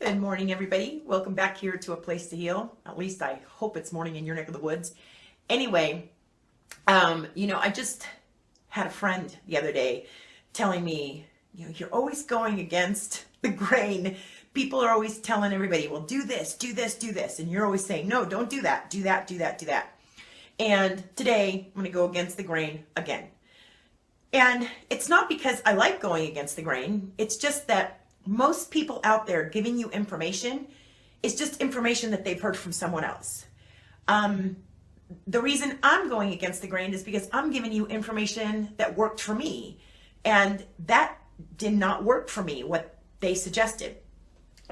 Good morning, everybody. Welcome back here to A Place to Heal. At least I hope it's morning in your neck of the woods. Anyway, I just had a friend the other day telling me, you're always going against the grain. People are always telling everybody, well, do this, do this, do this. And you're always saying, no, don't do that, do that, do that, do that. And today I'm going to go against the grain again. And it's not because I like going against the grain. It's just that most people out there giving you information is just information that they've heard from someone else. The reason I'm going against the grain is because I'm giving you information that worked for me, and that did not work for me, what they suggested.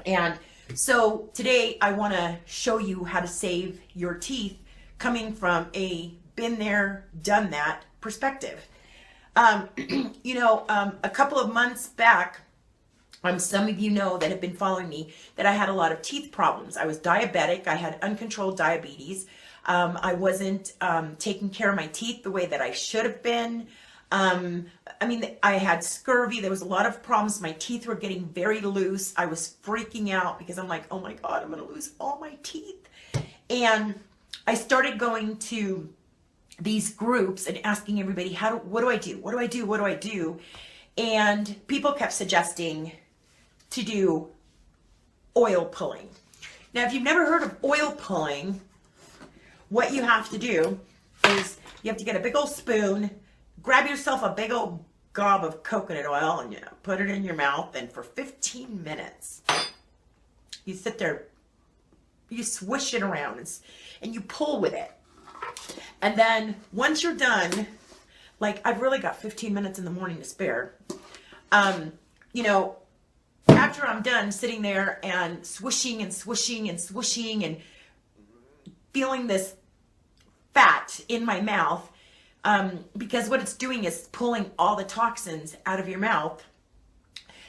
And so today I want to show you how to save your teeth coming from a been there, done that perspective. A couple of months back, some of you know that have been following me that I had a lot of teeth problems. I was diabetic. I had uncontrolled diabetes. I wasn't taking care of my teeth the way that I should have been. I had scurvy. There was a lot of problems. My teeth were getting very loose. I was freaking out because I'm like, oh my God, I'm going to lose all my teeth. And I started going to these groups and asking everybody, what do I do? What do I do? What do I do? And people kept suggesting to do oil pulling. Now, if you've never heard of oil pulling, what you have to do is you have to get a big old spoon, grab yourself a big old gob of coconut oil and put it in your mouth, and for 15 minutes, you sit there, you swish it around and you pull with it. And then once you're done, like I've really got 15 minutes in the morning to spare, after I'm done sitting there and swishing and swishing and swishing and feeling this fat in my mouth, because what it's doing is pulling all the toxins out of your mouth,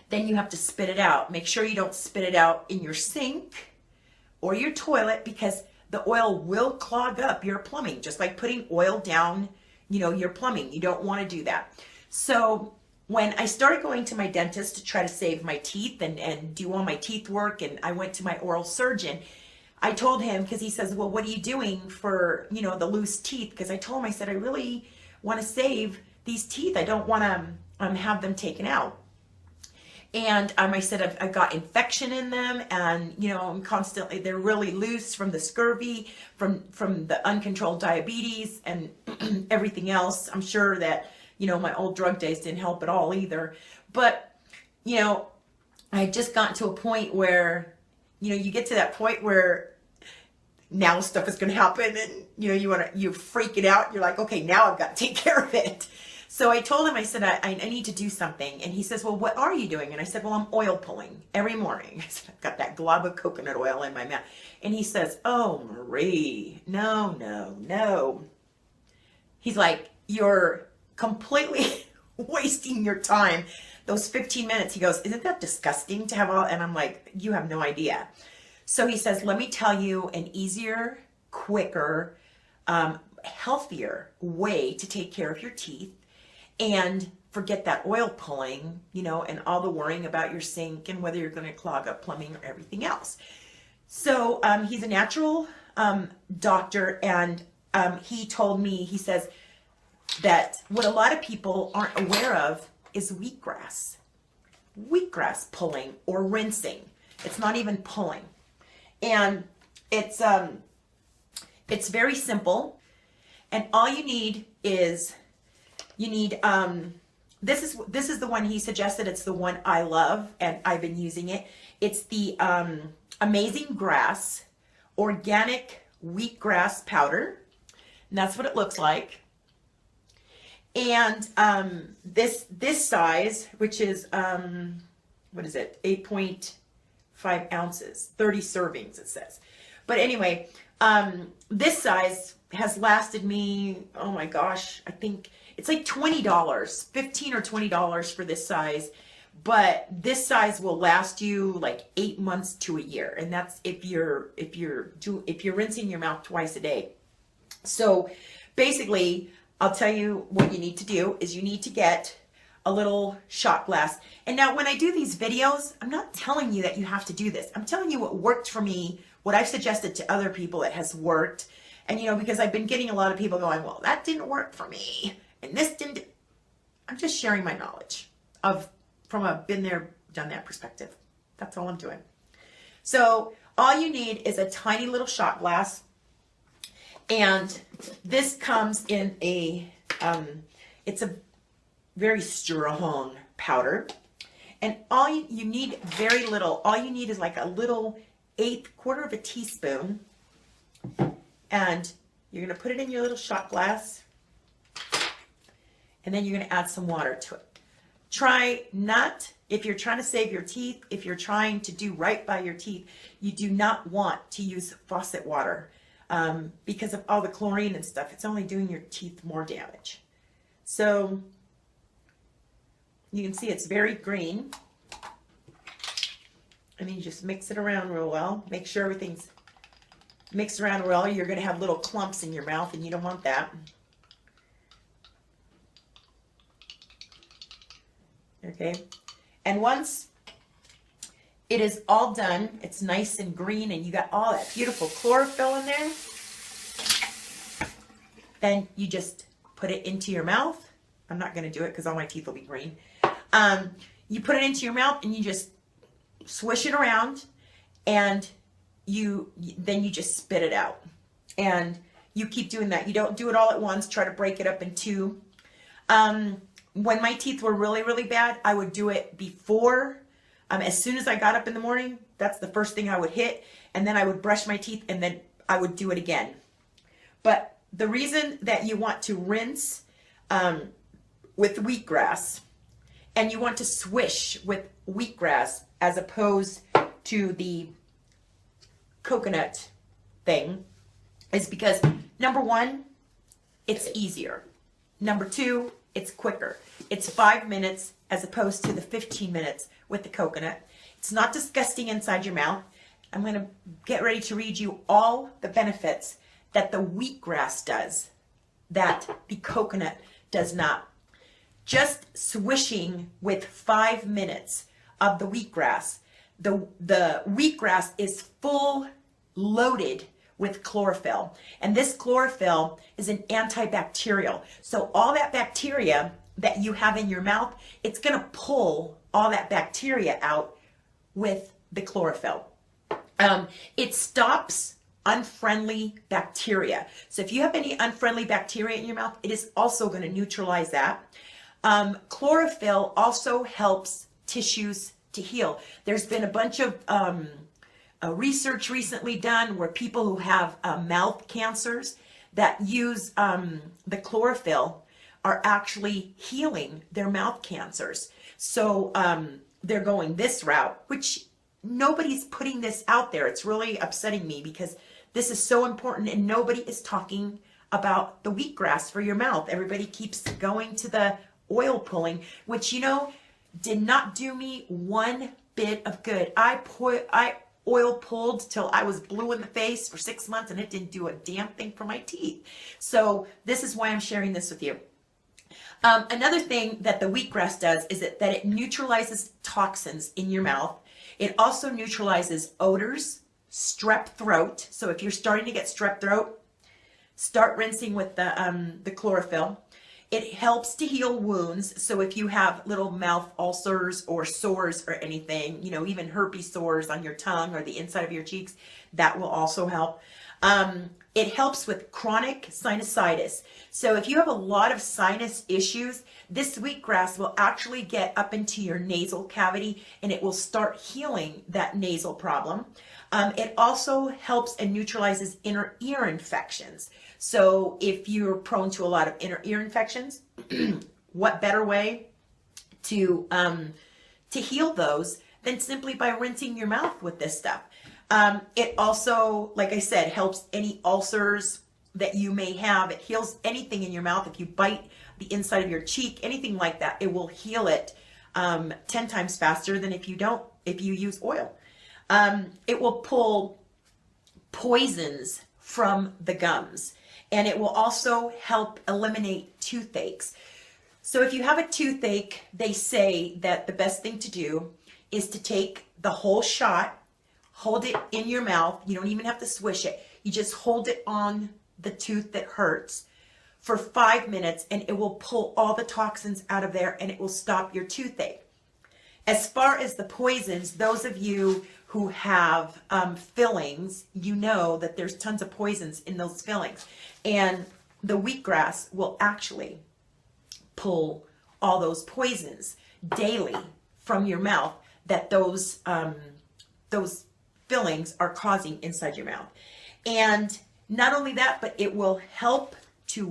then you have to spit it out. Make sure you don't spit it out in your sink or your toilet, because the oil will clog up your plumbing, just like putting oil down, your plumbing. You don't want to do that. So when I started going to my dentist to try to save my teeth and do all my teeth work, and I went to my oral surgeon, I told him, because he says, well, what are you doing for, the loose teeth? Because I told him, I said, I really want to save these teeth. I don't want to have them taken out. And I said, I've got infection in them, and, I'm constantly, they're really loose from the scurvy, from the uncontrolled diabetes and everything else. I'm sure that, my old drug days didn't help at all either. But, I had just gotten to a point where, you get to that point where now stuff is going to happen, and, you freak it out. You're like, okay, now I've got to take care of it. So I told him, I said, I need to do something. And he says, well, what are you doing? And I said, well, I'm oil pulling every morning. I said, I've got that glob of coconut oil in my mouth. And he says, oh, Marie, no. He's like, you're completely wasting your time. Those 15 minutes, he goes, isn't that disgusting to have all? And I'm like, you have no idea. So he says, let me tell you an easier, quicker, healthier way to take care of your teeth and forget that oil pulling, and all the worrying about your sink and whether you're going to clog up plumbing or everything else. So he's a natural doctor, and he told me, he says that what a lot of people aren't aware of is wheatgrass pulling or rinsing. It's not even pulling. And it's very simple. And all you need is, this is the one he suggested. It's the one I love, and I've been using it. It's the Amazing Grass Organic Wheatgrass Powder. And that's what it looks like. And this size, which is, 8.5 ounces, 30 servings, it says. But anyway, this size has lasted me, oh my gosh, I think it's like $20, $15 or $20 for this size. But this size will last you like 8 months to a year. And that's if you're rinsing your mouth twice a day. So basically, I'll tell you what you need to do is you need to get a little shot glass. And now when I do these videos, I'm not telling you that you have to do this. I'm telling you what worked for me, what I've suggested to other people that has worked. And, you know, because I've been getting a lot of people going, well, that didn't work for me. And this didn't. I'm just sharing my knowledge from a been there, done that perspective. That's all I'm doing. So all you need is a tiny little shot glass. And this comes in it's a very Sturahome powder. And all you need very little. All you need is like a little quarter of a teaspoon. And you're going to put it in your little shot glass. And then you're going to add some water to it. Try not, if you're trying to save your teeth, if you're trying to do right by your teeth, you do not want to use faucet water because of all the chlorine and stuff. It's only doing your teeth more damage. So you can see it's very green. And then you just mix it around real well. Make sure everything's mixed around well. You're going to have little clumps in your mouth and you don't want that. Okay, and once it is all done, it's nice and green and you got all that beautiful chlorophyll in there, then you just put it into your mouth. I'm not going to do it because all my teeth will be green. You put it into your mouth and you just swish it around, and then you just spit it out. And you keep doing that. You don't do it all at once. Try to break it up in two. When my teeth were really, really bad, I would do it before. As soon as I got up in the morning, that's the first thing I would hit. And then I would brush my teeth and then I would do it again. But the reason that you want to rinse with wheatgrass and you want to swish with wheatgrass as opposed to the coconut thing is because, number one, it's easier. Number two, it's quicker. It's 5 minutes as opposed to the 15 minutes with the coconut. It's not disgusting inside your mouth. I'm going to get ready to read you all the benefits that the wheatgrass does that the coconut does not. Just swishing with 5 minutes of the wheatgrass. The wheatgrass is full loaded with chlorophyll. And this chlorophyll is an antibacterial. So all that bacteria that you have in your mouth, it's going to pull all that bacteria out with the chlorophyll. It stops unfriendly bacteria. So if you have any unfriendly bacteria in your mouth, it is also going to neutralize that. Chlorophyll also helps tissues to heal. There's been a bunch of research recently done where people who have mouth cancers that use the chlorophyll are actually healing their mouth cancers. So they're going this route, which nobody's putting this out there. It's really upsetting me because this is so important and nobody is talking about the wheatgrass for your mouth. Everybody keeps going to the oil pulling, which, you know, did not do me one bit of good. I oil pulled till I was blue in the face for 6 months and it didn't do a damn thing for my teeth. So this is why I'm sharing this with you. Another thing that the wheatgrass does is that it neutralizes toxins in your mouth. It also neutralizes odors, strep throat. So if you're starting to get strep throat, start rinsing with the chlorophyll. It helps to heal wounds. So if you have little mouth ulcers or sores or anything, you know, even herpes sores on your tongue or the inside of your cheeks, that will also help. It helps with chronic sinusitis. So if you have a lot of sinus issues, this wheatgrass will actually get up into your nasal cavity and it will start healing that nasal problem. It also helps and neutralizes inner ear infections. So if you're prone to a lot of inner ear infections, what better way to heal those than simply by rinsing your mouth with this stuff? It also, like I said, helps any ulcers that you may have. It heals anything in your mouth. If you bite the inside of your cheek, anything like that, it will heal it 10 times faster than if you use oil. It will pull poisons from the gums, and it will also help eliminate toothaches. So if you have a toothache, they say that the best thing to do is to take the whole shot, hold it in your mouth. You don't even have to swish it. You just hold it on the tooth that hurts for 5 minutes, and it will pull all the toxins out of there, and it will stop your toothache. As far as the poisons, those of you who have fillings, you know that there's tons of poisons in those fillings. And the wheatgrass will actually pull all those poisons daily from your mouth that those fillings are causing inside your mouth. And not only that, but it will help to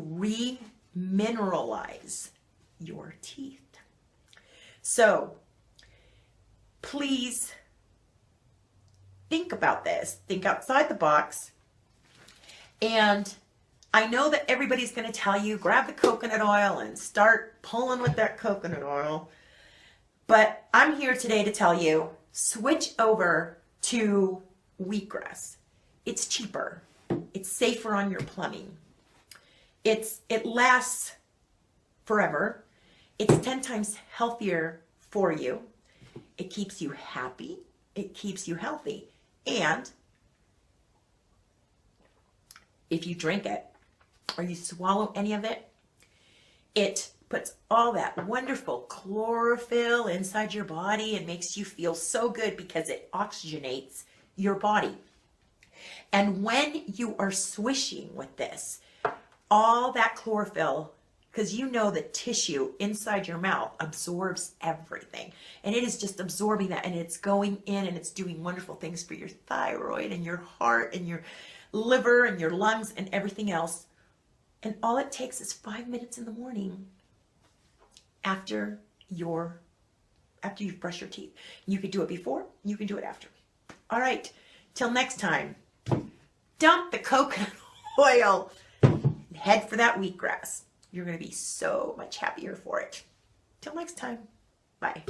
remineralize your teeth. So please think about this. Think outside the box. And I know that everybody's going to tell you, grab the coconut oil and start pulling with that coconut oil. But I'm here today to tell you, switch over to wheatgrass. It's cheaper. It's safer on your plumbing. It lasts forever. It's 10 times healthier for you. It keeps you happy. It keeps you healthy. And if you drink it or you swallow any of it, it puts all that wonderful chlorophyll inside your body and makes you feel so good because it oxygenates your body. And when you are swishing with this, all that chlorophyll, because you know that tissue inside your mouth absorbs everything, and it is just absorbing that, and it's going in and it's doing wonderful things for your thyroid and your heart and your liver and your lungs and everything else. And all it takes is 5 minutes in the morning after you've brushed your teeth. You can do it before, you can do it after. All right, till next time, dump the coconut oil and head for that wheatgrass. You're going to be so much happier for it. Till next time, bye.